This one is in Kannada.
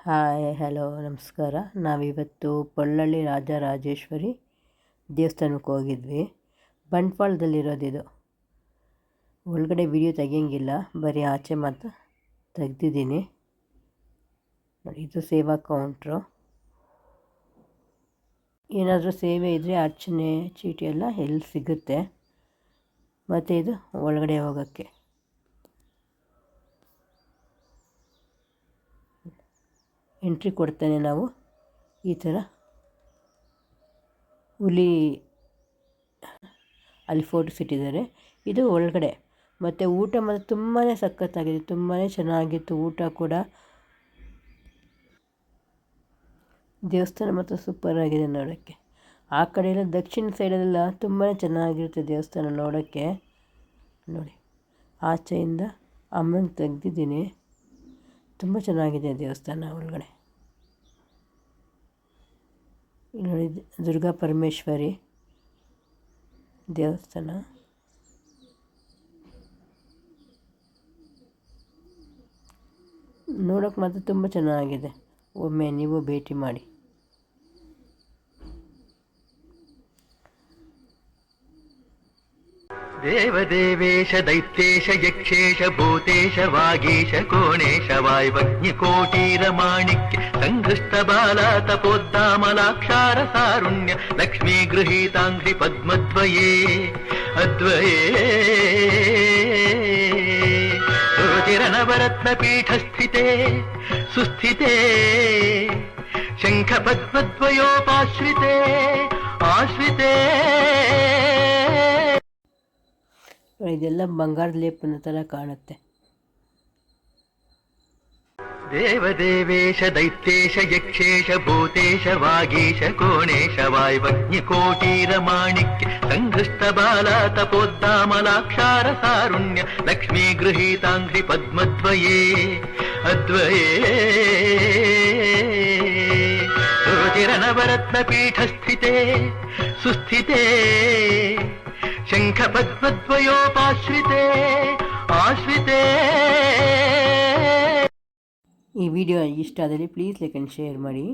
ಹಾಯ್ ಹಲೋ ನಮಸ್ಕಾರ. ನಾವಿವತ್ತು ಪೊಳ್ಳಳ್ಳಿ ರಾಜರಾಜೇಶ್ವರಿ ದೇವಸ್ಥಾನಕ್ಕೆ ಹೋಗಿದ್ವಿ. ಬಂಟ್ವಾಳದಲ್ಲಿರೋದಿದು. ಒಳಗಡೆ ವಿಡಿಯೋ ತೆಗಿಯೋಂಗಿಲ್ಲ, ಬರೀ ಆಚೆ ಮಾತ್ರ ತೆಗ್ದಿದ್ದೀನಿ ನೋಡಿ. ಇದು ಸೇವಾ ಕೌಂಟ್ರು. ಏನಾದರೂ ಸೇವೆ ಇದ್ದರೆ ಅರ್ಚನೆ ಚೀಟಿ ಎಲ್ಲ ಎಲ್ಲಿ ಸಿಗುತ್ತೆ. ಮತ್ತು ಇದು ಒಳಗಡೆ ಹೋಗೋಕ್ಕೆ ಎಂಟ್ರಿ ಕೊಡ್ತೇನೆ. ನಾವು ಈ ಥರ ಹುಲಿ ಅಲ್ಲಿ ಫೋಟೋಸ್ ಇಟ್ಟಿದ್ದಾರೆ. ಇದು ಒಳಗಡೆ. ಮತ್ತು ಊಟ ಮಾತ್ರ ತುಂಬಾ ಸಖತ್ತಾಗಿದೆ, ತುಂಬಾ ಚೆನ್ನಾಗಿತ್ತು ಊಟ ಕೂಡ. ದೇವಸ್ಥಾನ ಮಾತ್ರ ಸೂಪರಾಗಿದೆ ನೋಡೋಕ್ಕೆ. ಆ ಕಡೆ ಎಲ್ಲ ದಕ್ಷಿಣ ಸೈಡಲ್ಲೆಲ್ಲ ತುಂಬಾ ಚೆನ್ನಾಗಿರುತ್ತೆ ದೇವಸ್ಥಾನ ನೋಡೋಕ್ಕೆ. ನೋಡಿ, ಆಚೆಯಿಂದ ಅಮ್ಮನ ತೆಗ್ದಿದ್ದೀನಿ. ತುಂಬ ಚೆನ್ನಾಗಿದೆ ದೇವಸ್ಥಾನ ಒಳಗಡೆ. ಇಲ್ಲಿ ನೋಡಿ, ದುರ್ಗಾ ಪರಮೇಶ್ವರಿ ದೇವಸ್ಥಾನ. ನೋಡೋಕೆ ಮಾತ್ರ ತುಂಬ ಚೆನ್ನಾಗಿದೆ. ಒಮ್ಮೆ ನೀವು ಭೇಟಿ ಮಾಡಿ. ದೇವದೇವೇಶ ದೈತ್ಯೇಶ ಯಕ್ಷೇಶ ಭೂತೇಶ ವಾಗೀಶ ಕೋಣೇಶ ವಾಯುವಜ್ಞಕೋಟೀರ ಮಾಣಿಕ್ಯ ಸಂಘೃಷ್ಟ ಬಾಲ ತಪೋದ್ದಾಮಲಾಕ್ಷಾರ ಸಾರುಣ್ಯ ಲಕ್ಷ್ಮೀ ಗೃಹೀತಾಂಘ್ರಿ ಪದ್ಮದ್ವಯೇ ಅದ್ವಯೇ ರುಚಿರನವರತ್ನ ಪೀಠಸ್ಥಿತೆ ಸುಸ್ಥಿತೆ ಶಂಖ ಪದ್ಮದ್ವಯೋಪಾಶ್ರಿತೆ ಆಶ್ರಿತೆ. ಇದೆಲ್ಲ ಬಂಗಾರದ ಲೇಪನ ಥರ ಕಾಣುತ್ತೆ. ದೇವದೇವೇಶ ದೈತ್ಯೇಶ ಯಕ್ಷೇಶ ಭೂತೇಶ ವಾಗೀಶ ಕೋಣೇಶ ವಾಯುವಜ್ಞಕೋಟೀರ ಮಾಣಿಕ್ಯ ಸಂಘೃಷ್ಟ ಬಾಲ ತಪೋದ್ದಾಮಲಾಕ್ಷಾರ ಸಾರುಣ್ಯ ಲಕ್ಷ್ಮೀ ಗೃಹೀತಾಂಘ್ರಿ ಪದ್ಮದ್ವಯೇ ಅದ್ವಯೇ ರುಚಿರನವರತ್ನ ಪೀಠಸ್ಥಿತೆ ಸುಸ್ಥಿತೆ ಶಂಖ ಪದ್ಮದ್ವಯೋಪಾಶ್ರಿತೆ ಆಶ್ರಿತೆ. ಈ ವಿಡಿಯೋ ಇಷ್ಟ ಆದಲ್ಲಿ ಪ್ಲೀಸ್ ಲೈಕ್ ಆ್ಯಂಡ್ ಶೇರ್ ಮಾಡಿ.